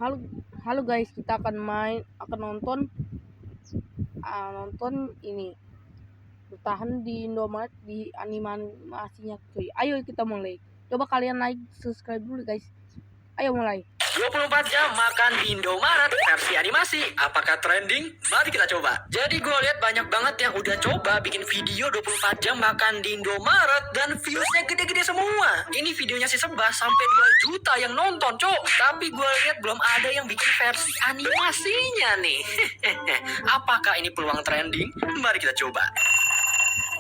Halo, halo guys, kita akan nonton ini bertahan di Indomaret di animasinya cuy. Ayo kita mulai. Coba kalian like, subscribe dulu guys. Ayo mulai. 24 jam makan di Indomaret versi animasi. Apakah trending? Mari kita coba. Jadi gue lihat banyak banget yang udah coba bikin video 24 jam makan di Indomaret dan viewsnya gede-gede semua. Ini videonya sih sebah sampai 2 juta yang nonton, cok. Tapi gue lihat belum ada yang bikin versi animasinya nih. Apakah ini peluang trending? Mari kita coba.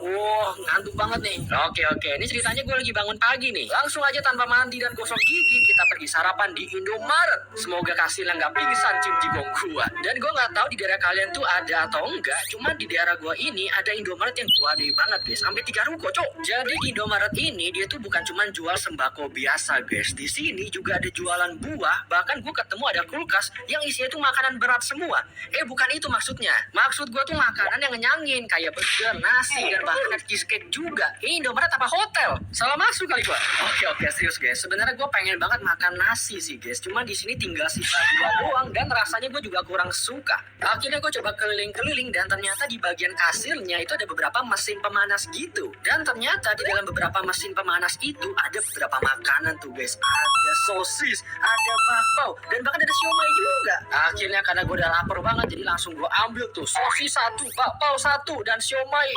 Wah, ngantuk banget nih. Oke. Ini ceritanya gue lagi bangun pagi nih. Langsung aja tanpa mandi dan gosok gigi, kita pergi sarapan di Indomaret. Semoga hasilnya nggak pingsan cim jigong gua. Dan gue nggak tahu di daerah kalian tuh ada atau enggak. Cuma di daerah gue ini ada Indomaret yang gede banget guys. Sampai 3 ruko, cok. Jadi di Indomaret ini dia tuh bukan cuma jual sembako biasa guys. Di sini juga ada jualan buah. Bahkan gue ketemu ada kulkas yang isinya tuh makanan berat semua. Bukan itu maksudnya. Maksud gue tuh makanan yang ngenyangin kayak burger, nasi, dan bahkan ada cheesecake juga. Ini Indomaret apa hotel? Salah masuk kali gua. Oke, serius guys. Sebenarnya gue pengen banget makan nasi sih guys. Cuma di sini tinggal sisa 2 doang dan rasanya gue juga kurang suka. Akhirnya gue coba keliling-keliling dan ternyata di bagian kasirnya itu ada beberapa mesin pemanas gitu. Dan ternyata di dalam beberapa mesin pemanas itu ada beberapa makanan tuh guys. Ada sosis, ada bakpao, dan bahkan ada siomay juga. Akhirnya karena gue udah lapar banget jadi langsung gue ambil tuh sosis 1, bakpao 1, dan siomay.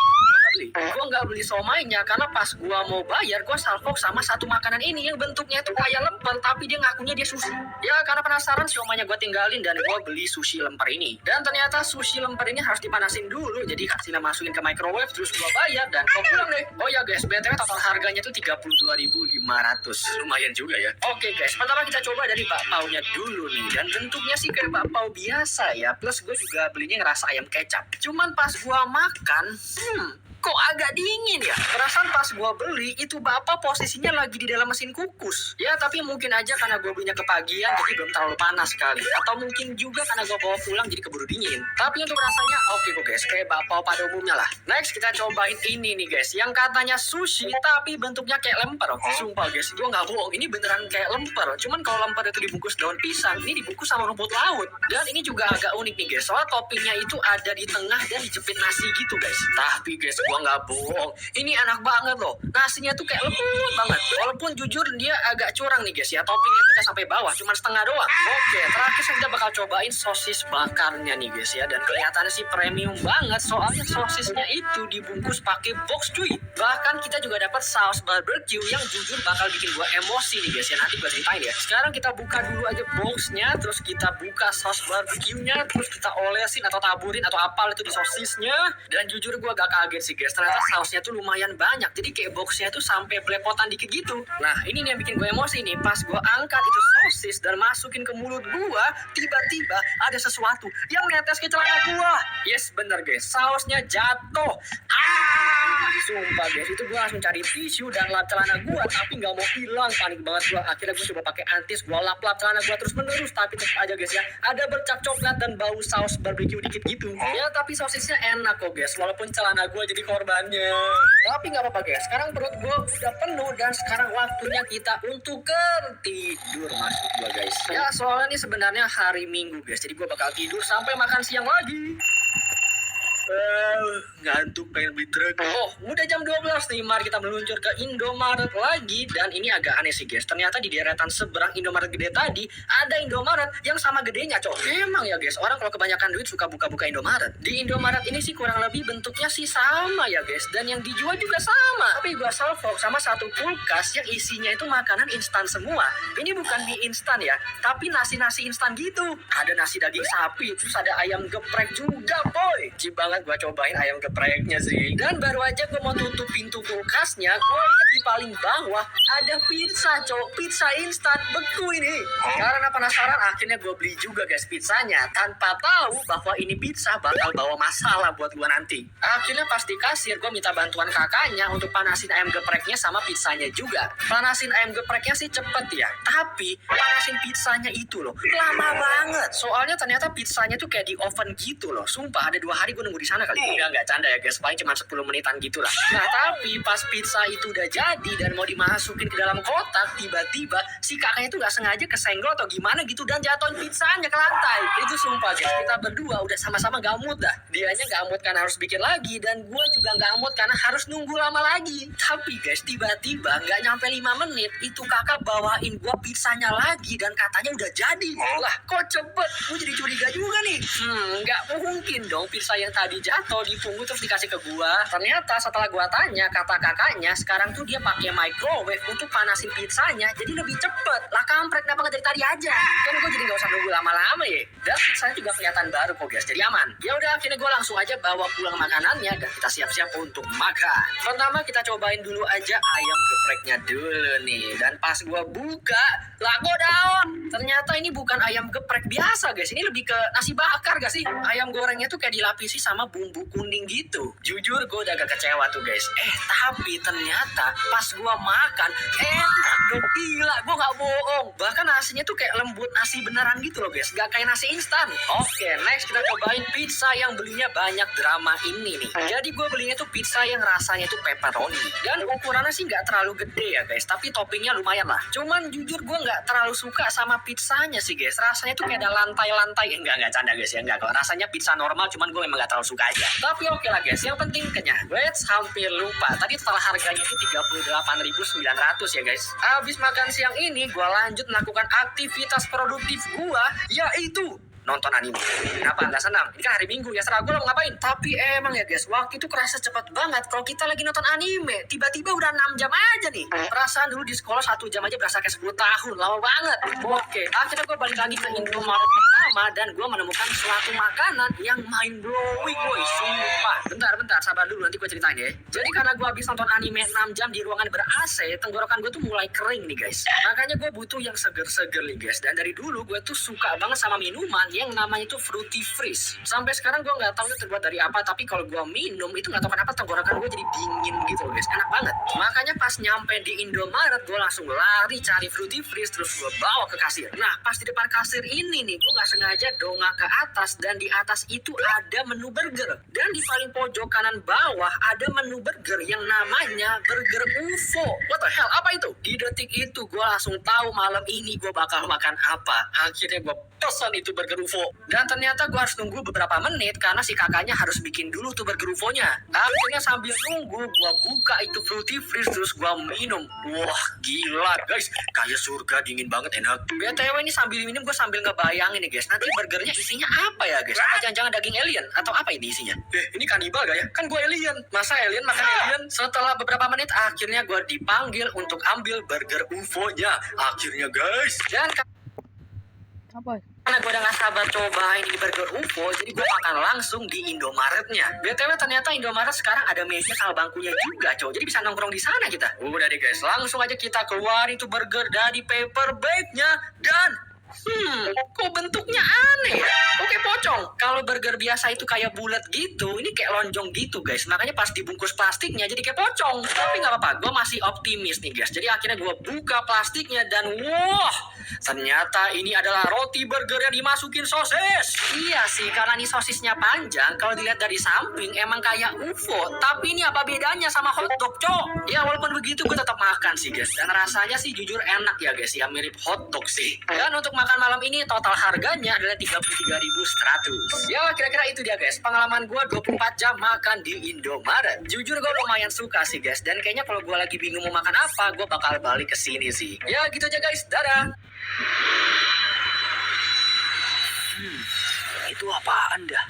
Gue nggak beli somainya karena pas gue mau bayar gue salfok sama satu makanan ini yang bentuknya itu kayak lemper tapi dia ngakunya dia sushi. Ya karena penasaran siomanya gue tinggalin dan gue beli sushi lemper ini. Dan ternyata sushi lemper ini harus dipanasin dulu, jadi kasihnya masukin ke microwave terus gue bayar dan gue pulang deh. Oh ya guys, BTW total harganya tuh 32.500. Lumayan juga ya. Oke guys, pertama kita coba dari bakpaunya dulu nih. Dan bentuknya sih kayak bakpao biasa ya. Plus gue juga belinya ngerasa ayam kecap. Cuman pas gue makan, kok agak dingin ya? Perasaan pas gue beli itu bapak posisinya lagi di dalam mesin kukus. Ya tapi mungkin aja karena gue belinya kepagian jadi belum terlalu panas kali. Atau mungkin juga karena gue bawa pulang jadi keburu dingin. Tapi untuk rasanya oke kok guys, kayak bakpao pada umumnya lah. Next kita cobain ini nih guys, yang katanya sushi tapi bentuknya kayak lemper. Sumpah guys, gue nggak bohong, ini beneran kayak lemper. Cuman kalau lemper itu dibungkus daun pisang, ini dibungkus sama rumput laut. Dan ini juga agak unik nih guys, soalnya toppingnya itu ada di tengah dan dijepit nasi gitu guys. Tapi guys, gue nggak bohong, ini enak banget loh. Nasinya tuh kayak lembut banget. Walaupun jujur dia agak curang nih guys ya, toppingnya tuh nggak sampai bawah, cuma setengah doang. Oke, terakhir kita bakal cobain sosis bakarnya nih guys ya. Dan kelihatannya sih premium banget, soalnya sosisnya itu dibungkus pakai box cuy. Bahkan kita juga dapat saus barbecue yang jujur bakal bikin gua emosi nih guys ya. Nanti gua ceritain ya. Sekarang kita buka dulu aja boxnya, terus kita buka saus barbecue-nya, terus kita olesin atau taburin atau apal itu di sosisnya. Dan jujur gua agak kaget sih guys, ternyata sausnya tuh lumayan banyak. Jadi kayak boxnya tuh sampai belepotan dikit gitu. Nah ini nih yang bikin gue emosi nih. Pas gue angkat itu sosis dan masukin ke mulut gue, tiba-tiba ada sesuatu yang netes ke celana gue. Yes bener guys, sausnya jatuh. Sumpah guys, itu gue langsung cari tisu dan lap celana gue, tapi nggak mau hilang. Panik banget gue. Akhirnya gue coba pakai antis, gue lap-lap celana gue terus menerus, tapi tetap aja guys ya, ada bercak coklat dan bau saus barbecue dikit gitu. Ya tapi sosisnya enak kok guys, walaupun celana gue jadi korbannya. Tapi nggak apa-apa guys, sekarang perut gue udah penuh dan sekarang waktunya kita untuk tidur maksud gue guys. Ya soalnya ini sebenarnya hari Minggu guys, jadi gue bakal tidur sampai makan siang lagi. Ngantuk pengen beli truk. Oh udah jam 12 nih, mari kita meluncur ke Indomaret lagi. Dan ini agak aneh sih guys, ternyata di deretan seberang Indomaret gede tadi ada Indomaret yang sama gedenya cok. Emang ya guys, orang kalau kebanyakan duit suka buka-buka Indomaret. Di Indomaret ini sih kurang lebih bentuknya sih sama ya guys, dan yang dijual juga sama. Tapi gua salvok sama satu kulkas yang isinya itu makanan instan semua. Ini bukan mie instan ya, tapi nasi-nasi instan gitu. Ada nasi daging sapi, terus ada ayam geprek juga boy. Cip banget gue cobain ayam gepreknya sih. Dan baru aja gue mau tutup pintu kulkasnya, gue lihat di paling bawah ada pizza cowok, pizza instan beku ini. Karena penasaran akhirnya gue beli juga guys pizzanya, tanpa tahu bahwa ini pizza bakal bawa masalah buat gue nanti. Akhirnya pas di kasir gue minta bantuan kakaknya untuk panasin ayam gepreknya sama pizzanya juga. Panasin ayam gepreknya sih cepet ya, tapi panasin pizzanya itu loh lama banget. Soalnya ternyata pizzanya tuh kayak di oven gitu loh. Sumpah ada 2 hari gue nunggu di sana kali. Nggak canda ya guys, paling cuma 10 menitan gitu lah. Nah tapi pas pizza itu udah jadi dan mau dimasukin ke dalam dalam kotak, tiba-tiba si kakaknya tuh nggak sengaja kesenggol atau gimana gitu dan jatuhin pizzanya ke lantai. Itu sumpah guys, kita berdua udah sama-sama gak mood dah. Dianya gak mood karena harus bikin lagi dan gue juga gak mood karena harus nunggu lama lagi. Tapi guys, tiba-tiba nggak nyampe 5 menit itu kakak bawain gue pizzanya lagi dan katanya udah jadi. Lah kok cepet? Gue jadi curiga juga nih. Nggak mungkin dong pizza yang tadi jatuh dipungut terus dikasih ke gue. Ternyata setelah gue tanya kata kakaknya, sekarang tuh dia pakai microwave untuk panasin pizzanya jadi lebih cepet. Lah kampret, kenapa nggak dari tadi aja? Kan gue jadi nggak usah nunggu lama-lama ya. Dan pizzanya juga kelihatan baru kok guys, jadi aman. Ya udah, akhirnya gue langsung aja bawa pulang makanannya dan kita siap-siap untuk makan. Pertama kita cobain dulu aja ayam gepreknya dulu nih. Dan pas gue buka, lah godaon, ternyata ini bukan ayam geprek biasa guys. Ini lebih ke nasi bakar gak sih? Ayam gorengnya tuh kayak dilapisi sama bumbu kuning gitu. Jujur gue udah agak kecewa tuh guys. Tapi ternyata pas gue makan enak dong, gila, gue gak bohong. Bahkan nasinya tuh kayak lembut nasi beneran gitu loh guys, gak kayak nasi instan. Oke, next kita cobain pizza yang belinya banyak drama ini nih. Jadi gue belinya tuh pizza yang rasanya tuh pepperoni. Dan ukurannya sih gak terlalu gede ya guys, tapi toppingnya lumayan lah. Cuman jujur gue gak terlalu suka sama pizzanya sih guys. Rasanya tuh kayak ada lantai-lantai. Enggak canda guys ya, enggak kok. Rasanya pizza normal, cuman gue memang gak terlalu suka aja. Tapi oke lah guys, yang penting kenyang. Let's hampir lupa. Tadi total harganya itu 38.900 ya guys. Habis makan siang ini, gue lanjut melakukan aktivitas produktif gue, yaitu nonton anime. Kenapa nggak senang? Ini kan hari Minggu ya, serah gue lo ngapain. Tapi emang ya guys, waktu itu kerasa cepat banget. Kalau kita lagi nonton anime, tiba-tiba udah 6 jam aja nih. Perasaan dulu di sekolah 1 jam aja berasa kayak 10 tahun, lama banget. Oke, akhirnya gue balik lagi ke Indomaret pertama dan gue menemukan suatu makanan yang mind blowing, boy. Sumpah. Bentar, sabar dulu, nanti gue ceritain ya. Jadi karena gue habis nonton anime 6 jam di ruangan ber-AC, tenggorokan gue tuh mulai kering nih guys. Makanya gue butuh yang seger-seger nih guys. Dan dari dulu gue tuh suka banget sama minuman yang namanya itu Fruity Freeze. Sampai sekarang gue nggak tahu itu terbuat dari apa, tapi kalau gue minum itu nggak tahu kenapa tenggorokan gue jadi dingin gitu loh guys, enak banget. Makanya pas nyampe di Indomaret gue langsung lari cari Fruity Freeze terus gue bawa ke kasir. Nah pas di depan kasir ini nih gue nggak sengaja dongak ke atas dan di atas itu ada menu burger dan di paling pojok kanan bawah ada menu burger yang namanya burger UFO. What the hell, apa itu? Di detik itu gue langsung tahu malam ini gue bakal makan apa. Akhirnya gue pesan itu burger UFO. Dan ternyata gue harus nunggu beberapa menit karena si kakaknya harus bikin dulu tuh burger UFO-nya. Akhirnya sambil nunggu gue buka itu Fruity Freeze terus gue minum. Wah gila guys, kayak surga, dingin banget, enak. BTW ini sambil minum gue sambil ngebayangin nih guys, nanti burgernya isinya apa ya guys? Apa jangan-jangan daging alien atau apa ini isinya? Ini kanibal gak ya? Kan gue alien. Masa alien makan alien? Setelah beberapa menit akhirnya gue dipanggil untuk ambil burger UFO-nya. Akhirnya guys. Dan Apa? karena gue udah gak sabar cobain ini burger UFO, jadi gue makan langsung di Indomaretnya. BTW ternyata Indomaret sekarang ada meja sama bangkunya juga, cow. Jadi bisa nongkrong di sana kita. Udah deh guys, langsung aja kita keluar itu burger dari paper bag-nya dan kok bentuknya aneh ya? Oke pocong. Kalau burger biasa itu kayak bulat gitu, ini kayak lonjong gitu guys. Makanya pas dibungkus plastiknya jadi kayak pocong. Tapi nggak apa-apa, gue masih optimis nih guys. Jadi akhirnya gue buka plastiknya dan wah, ternyata ini adalah roti burger yang dimasukin sosis. Iya sih, karena ini sosisnya panjang. Kalau dilihat dari samping emang kayak UFO. Tapi ini apa bedanya sama hotdog, cok? Ya walaupun begitu gue tetap makan sih guys. Dan rasanya sih jujur enak ya guys. Ya mirip hotdog sih. Dan untuk makan malam ini total harganya adalah 33.100. Ya kira-kira itu dia guys, pengalaman gue 24 jam makan di Indomaret. Jujur gue lumayan suka sih guys, dan kayaknya kalau gue lagi bingung mau makan apa, gue bakal balik ke sini sih. Ya gitu aja guys, dadah. Itu apaan dah?